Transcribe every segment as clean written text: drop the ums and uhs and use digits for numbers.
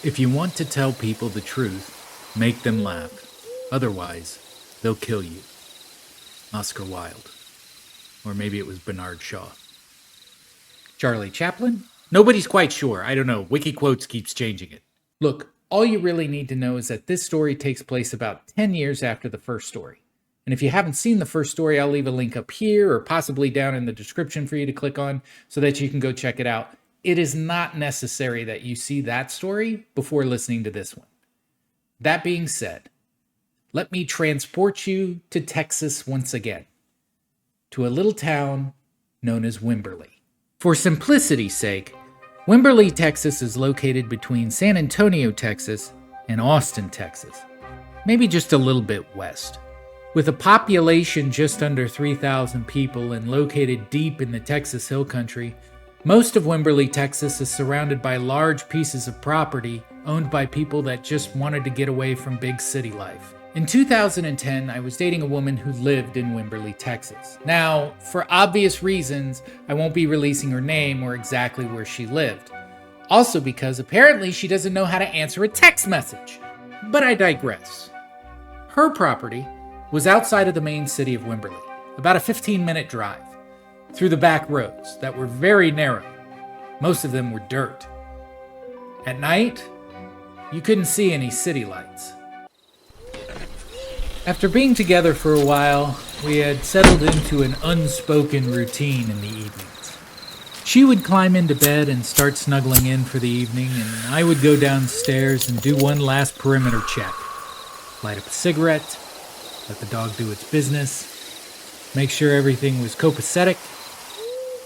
If you want to tell people the truth, make them laugh. Otherwise, they'll kill you. Oscar Wilde. Or maybe it was Bernard Shaw. Charlie Chaplin? Nobody's quite sure. I don't know. WikiQuotes keeps changing it. Look, all you really need to know is that this story takes place about 10 years after the first story. And if you haven't seen the first story, I'll leave a link up here or possibly down in the description for you to click on so that you can go check it out. It is not necessary that you see that story before listening to this one. That being said, let me transport you to Texas once again, to a little town known as Wimberley. For simplicity's sake, Wimberley, Texas is located between San Antonio, Texas, and Austin, Texas, maybe just a little bit west. With a population just under 3,000 people and located deep in the Texas Hill Country, most of Wimberley, Texas is surrounded by large pieces of property owned by people that just wanted to get away from big city life. In 2010, I was dating a woman who lived in Wimberley, Texas. Now, for obvious reasons, I won't be releasing her name or exactly where she lived. Also because apparently she doesn't know how to answer a text message. But I digress. Her property was outside of the main city of Wimberley, about a 15-minute drive, through the back roads that were very narrow. Most of them were dirt. At night, you couldn't see any city lights. After being together for a while, we had settled into an unspoken routine in the evenings. She would climb into bed and start snuggling in for the evening, and I would go downstairs and do one last perimeter check. Light up a cigarette, let the dog do its business, make sure everything was copacetic,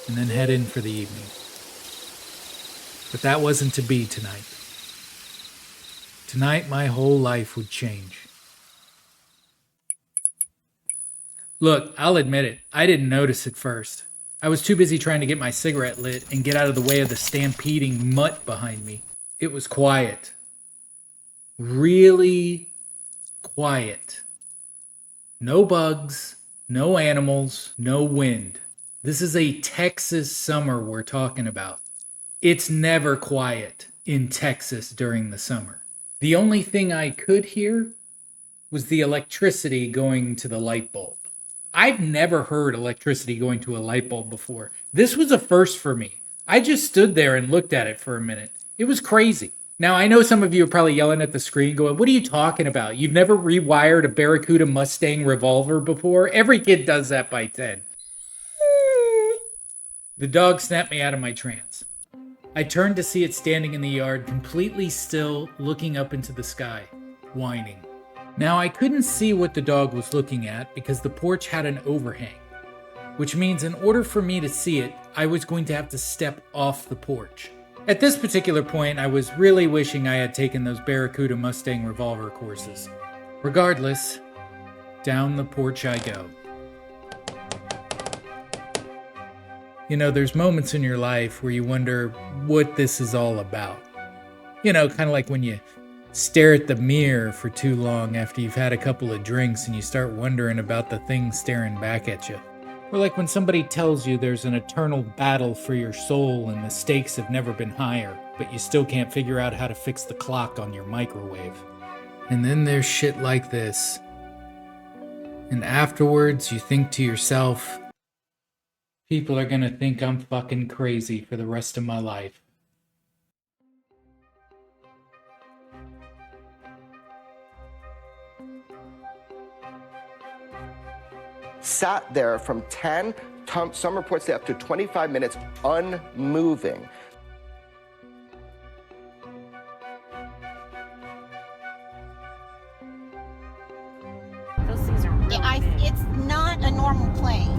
and then head in for the evening. But that wasn't to be tonight. Tonight, my whole life would change. Look, I'll admit it, I didn't notice at first. I was too busy trying to get my cigarette lit and get out of the way of the stampeding mutt behind me. It was quiet. Really quiet. No bugs, no animals, no wind. This is a Texas summer we're talking about. It's never quiet in Texas during the summer. The only thing I could hear was the electricity going to the light bulb. I've never heard electricity going to a light bulb before. This was a first for me. I just stood there and looked at it for a minute. It was crazy. Now, I know some of you are probably yelling at the screen going, what are you talking about? You've never rewired a Barracuda Mustang revolver before? Every kid does that by 10. The dog snapped me out of my trance. I turned to see it standing in the yard, completely still, looking up into the sky, whining. Now, I couldn't see what the dog was looking at because the porch had an overhang, which means in order for me to see it, I was going to have to step off the porch. At this particular point, I was really wishing I had taken those Barracuda Mustang revolver courses. Regardless, down the porch I go. You know, there's moments in your life where you wonder what this is all about. You know, kind of like when you stare at the mirror for too long after you've had a couple of drinks and you start wondering about the thing staring back at you. Or like when somebody tells you there's an eternal battle for your soul and the stakes have never been higher, but you still can't figure out how to fix the clock on your microwave. And then there's shit like this. And afterwards you think to yourself, people are gonna think I'm fucking crazy for the rest of my life. Sat there from 10, some reports say up to 25 minutes, unmoving. Those things are really big. It's not a normal plane.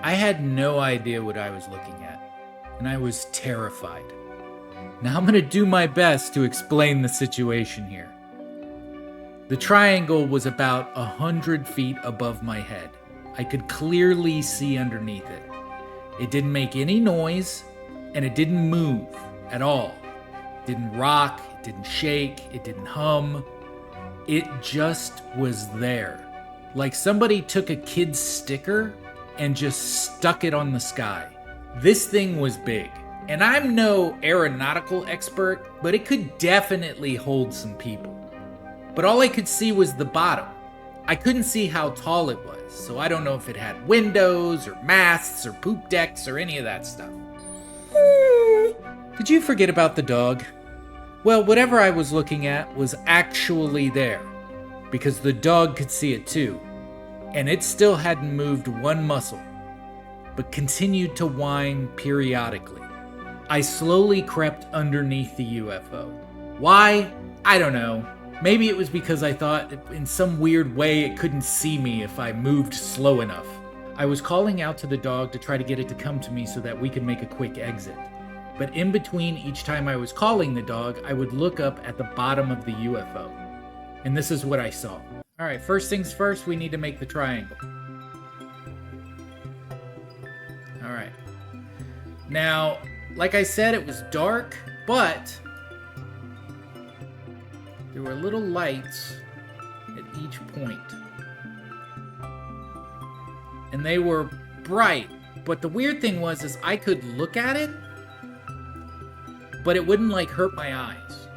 I had no idea what I was looking at, and I was terrified. Now I'm going to do my best to explain the situation here. The triangle was about 100 feet above my head. I could clearly see underneath it. It didn't make any noise, and it didn't move at all. It didn't rock, it didn't shake, it didn't hum. It just was there. Like somebody took a kid's sticker and just stuck it on the sky. This thing was big. And I'm no aeronautical expert, but it could definitely hold some people. But all I could see was the bottom. I couldn't see how tall it was, so I don't know if it had windows or masts or poop decks or any of that stuff. Did you forget about the dog? Well, whatever I was looking at was actually there, because the dog could see it too, and it still hadn't moved one muscle, but continued to whine periodically. I slowly crept underneath the UFO. Why? I don't know. Maybe it was because I thought in some weird way it couldn't see me if I moved slow enough. I was calling out to the dog to try to get it to come to me so that we could make a quick exit. But in between each time I was calling the dog, I would look up at the bottom of the UFO. And this is what I saw. All right, first things first, we need to make the triangle. All right. Now, like I said, it was dark, but there were little lights at each point. And they were bright, but the weird thing was is I could look at it, but it wouldn't like hurt my eyes.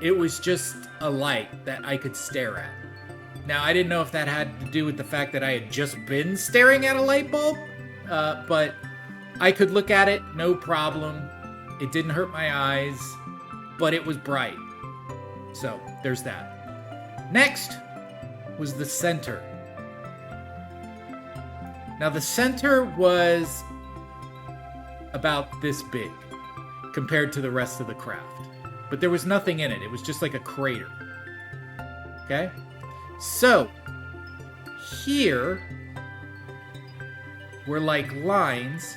It was just a light that I could stare at. Now, I didn't know if that had to do with the fact that I had just been staring at a light bulb, but I could look at it, no problem. It didn't hurt my eyes, but it was bright. So, there's that. Next was the center. Now, the center was about this big compared to the rest of the craft. But there was nothing in it. It was just like a crater. Okay? So, here were like lines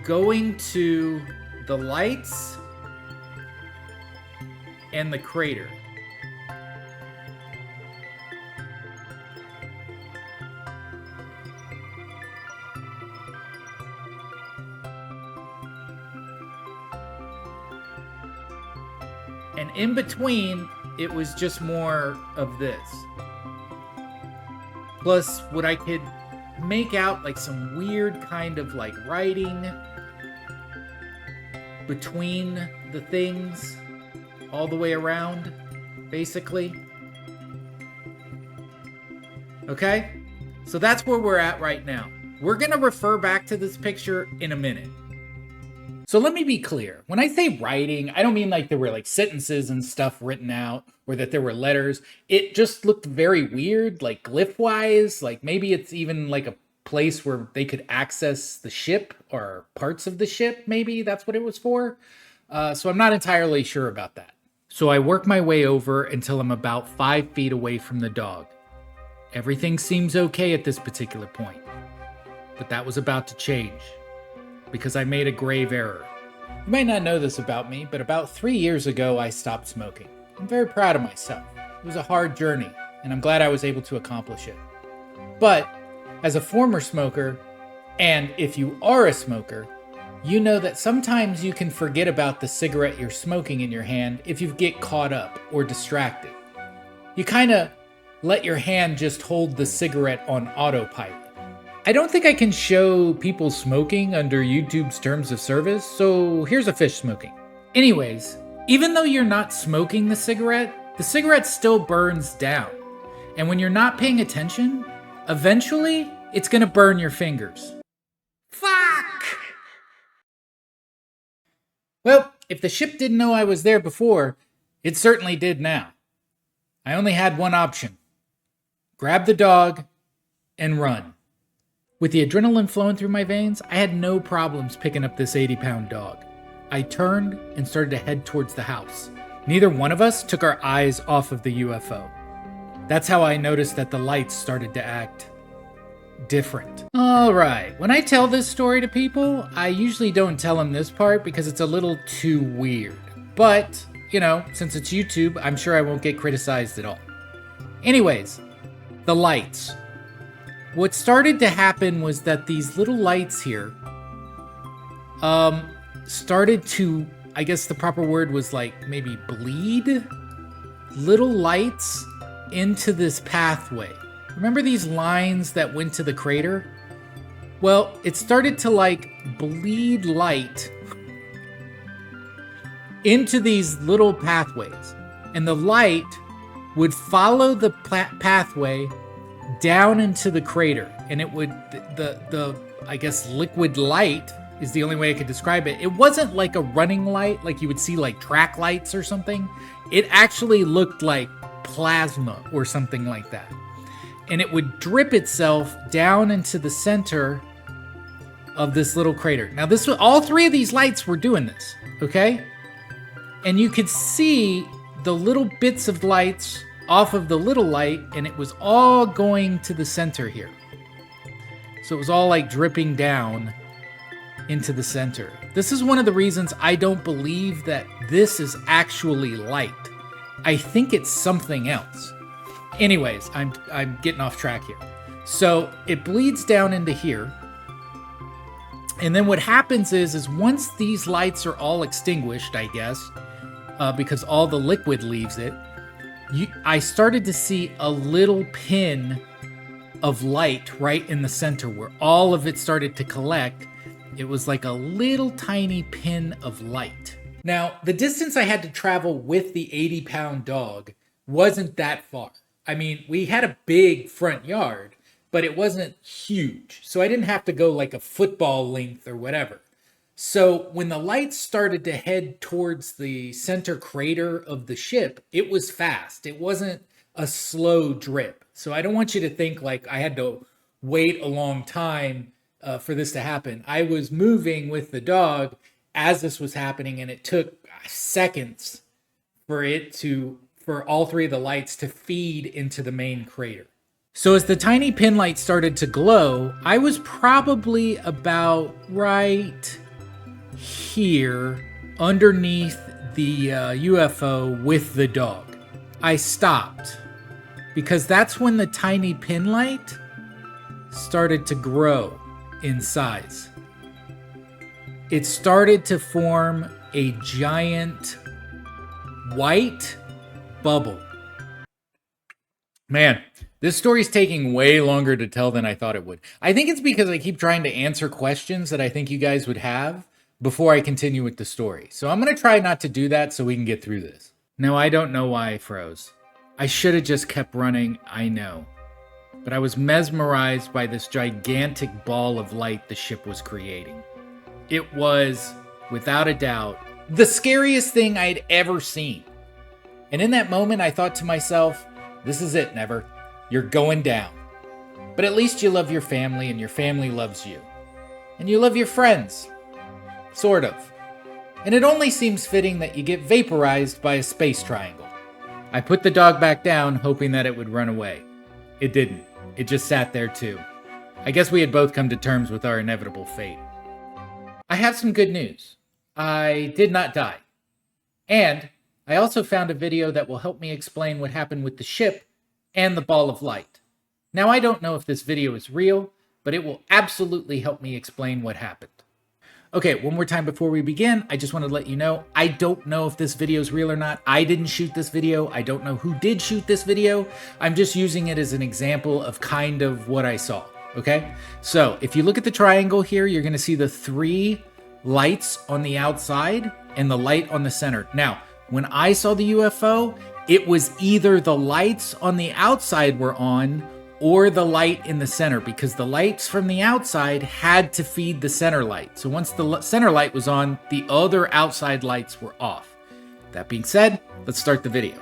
going to the lights and the crater. And in between, it was just more of this. Plus, what I could make out like some weird kind of like writing between the things all the way around, basically. Okay? So that's where we're at right now. We're gonna refer back to this picture in a minute. So let me be clear. When I say writing, I don't mean like there were like sentences and stuff written out or that there were letters. It just looked very weird, like glyph-wise. Like maybe it's even like a place where they could access the ship or parts of the ship. Maybe that's what it was for. So I'm not entirely sure about that. So I work my way over until I'm about 5 feet away from the dog. Everything seems okay at this particular point. But that was about to change. Because I made a grave error. You might not know this about me, but about 3 years ago, I stopped smoking. I'm very proud of myself. It was a hard journey, and I'm glad I was able to accomplish it. But, as a former smoker, and if you are a smoker, you know that sometimes you can forget about the cigarette you're smoking in your hand if you get caught up or distracted. You kind of let your hand just hold the cigarette on autopilot. I don't think I can show people smoking under YouTube's terms of service, so here's a fish smoking. Anyways, even though you're not smoking the cigarette still burns down. And when you're not paying attention, eventually, it's gonna burn your fingers. Fuck! Well, if the ship didn't know I was there before, it certainly did now. I only had one option. Grab the dog and run. With the adrenaline flowing through my veins, I had no problems picking up this 80-pound dog. I turned and started to head towards the house. Neither one of us took our eyes off of the UFO. That's how I noticed that the lights started to act different. Alright, when I tell this story to people, I usually don't tell them this part because it's a little too weird. But, you know, since it's YouTube, I'm sure I won't get criticized at all. Anyways, the lights. what started to happen was that these little lights here started to, I guess the proper word was like maybe bleed little lights into this pathway. Remember these lines that went to the crater? Well, it started to like bleed light into these little pathways. And the light would follow the pathway down into the crater. And it would, the I guess liquid light is the only way I could describe it. It wasn't like a running light, like you would see like track lights or something. It actually looked like plasma or something like that. And it would drip itself down into the center of this little crater. Now this was, all three of these lights were doing this, okay? And you could see the little bits of lights off of the little light, and it was all going to the center here. So it was all like dripping down into the center. This is one of the reasons I don't believe that this is actually light. I think it's something else. Anyways, I'm getting off track here. So it bleeds down into here. And then what happens is once these lights are all extinguished, I guess, because all the liquid leaves it, I started to see a little pin of light right in the center where all of it started to collect. It was like a little tiny pin of light. Now, the distance I had to travel with the 80-pound dog wasn't that far. I mean, we had a big front yard, but it wasn't huge. So I didn't have to go like a football length or whatever. So when the lights started to head towards the center crater of the ship, it was fast. It wasn't a slow drip. So I don't want you to think like I had to wait a long time for this to happen. I was moving with the dog as this was happening, and it took seconds for all three of the lights to feed into the main crater. So as the tiny pin light started to glow, I was probably about right here underneath the UFO with the dog. I stopped because that's when the tiny pin light started to grow in size. It started to form a giant white bubble. Man, this story's taking way longer to tell than I thought it would. I think it's because I keep trying to answer questions that I think you guys would have before I continue with the story. So I'm going to try not to do that so we can get through this. Now, I don't know why I froze. I should have just kept running, I know. But I was mesmerized by this gigantic ball of light the ship was creating. It was, without a doubt, the scariest thing I'd ever seen. And in that moment, I thought to myself, this is it, Never. You're going down. But at least you love your family, and your family loves you. And you love your friends. Sort of. And it only seems fitting that you get vaporized by a space triangle. I put the dog back down, hoping that it would run away. It didn't. It just sat there too. I guess we had both come to terms with our inevitable fate. I have some good news. I did not die. And I also found a video that will help me explain what happened with the ship and the ball of light. Now, I don't know if this video is real, but it will absolutely help me explain what happened. Okay, one more time before we begin, I just want to let you know, I don't know if this video is real or not. I didn't shoot this video. I don't know who did shoot this video. I'm just using it as an example of kind of what I saw, okay? So, if you look at the triangle here, you're going to see the 3 lights on the outside and the light on the center. Now, when I saw the UFO, it was either the lights on the outside were on or the light in the center, because the lights from the outside had to feed the center light. So once the center light was on, the other outside lights were off. That being said, let's start the video.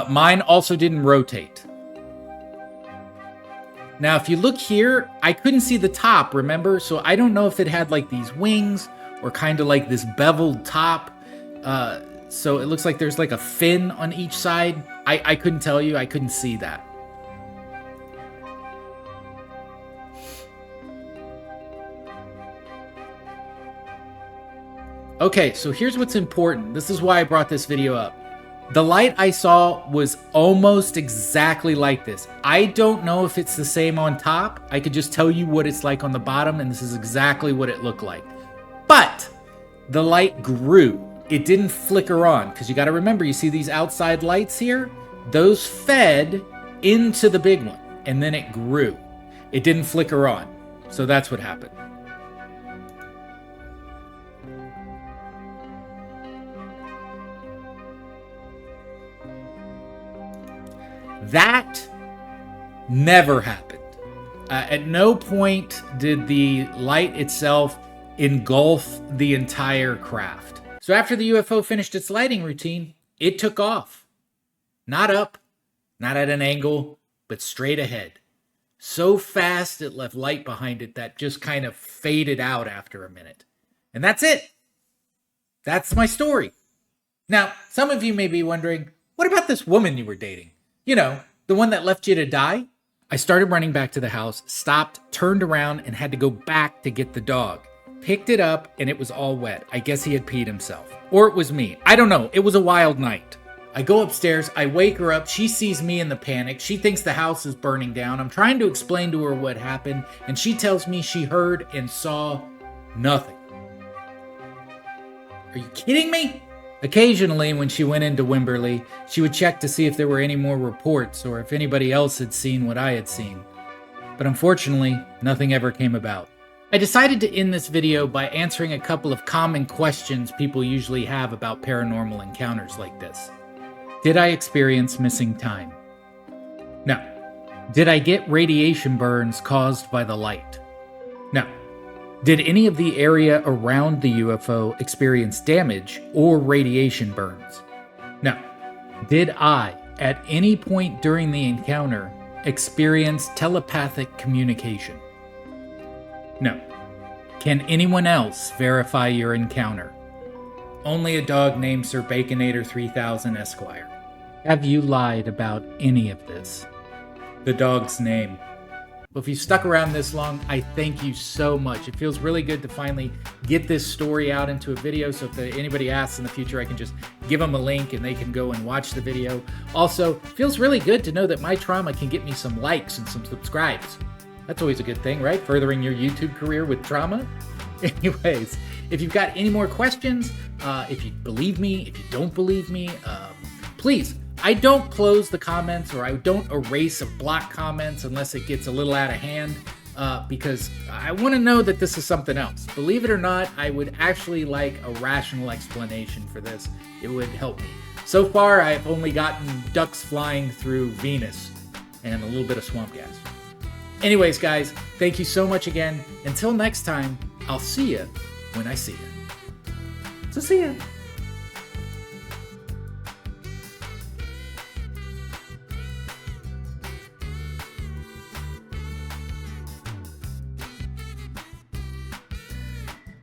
Mine also didn't rotate. Now, if you look here, I couldn't see the top, remember? So I don't know if it had like these wings or kind of like this beveled top. So it looks like there's like a fin on each side. I couldn't tell you. I couldn't see that. Okay, so here's what's important. This is why I brought this video up. The light I saw was almost exactly like this. I don't know if it's the same on top. I could just tell you what it's like on the bottom, and this is exactly what it looked like. But the light grew. It didn't flicker on, because you got to remember, you see these outside lights here? Those fed into the big one, and then it grew. It didn't flicker on. So that's what happened. That never happened. At no point did the light itself engulf the entire craft. So after the UFO finished its lighting routine, it took off. Not up, not at an angle, but straight ahead. So fast it left light behind it that just kind of faded out after a minute. And that's it. That's my story. Now, some of you may be wondering, what about this woman you were dating? You know, the one that left you to die? I started running back to the house, stopped, turned around, and had to go back to get the dog. Picked it up, and it was all wet. I guess he had peed himself. Or it was me. I don't know. It was a wild night. I go upstairs. I wake her up. She sees me in the panic. She thinks the house is burning down. I'm trying to explain to her what happened, and she tells me she heard and saw nothing. Are you kidding me? Occasionally, when she went into Wimberley, she would check to see if there were any more reports or if anybody else had seen what I had seen. But unfortunately, nothing ever came about. I decided to end this video by answering a couple of common questions people usually have about paranormal encounters like this. Did I experience missing time? No. Did I get radiation burns caused by the light? No. Did any of the area around the UFO experience damage or radiation burns? No. Did I, at any point during the encounter, experience telepathic communication? No. Can anyone else verify your encounter? Only a dog named Sir Baconator 3000 Esquire. Have you lied about any of this? The dog's name. Well, if you stuck around this long, I thank you so much. It feels really good to finally get this story out into a video, so if anybody asks in the future, I can just give them a link and they can go and watch the video. Also, it feels really good to know that my trauma can get me some likes and some subscribes. That's always a good thing, right? Furthering your YouTube career with trauma. Anyways, if you've got any more questions, if you believe me, if you don't believe me, please, I don't close the comments or I don't erase or block comments unless it gets a little out of hand, because I want to know that this is something else. Believe it or not, I would actually like a rational explanation for this. It would help me. So far, I've only gotten ducks flying through Venus and a little bit of swamp gas. Anyways, guys, thank you so much again. Until next time, I'll see you when I see you. So see ya.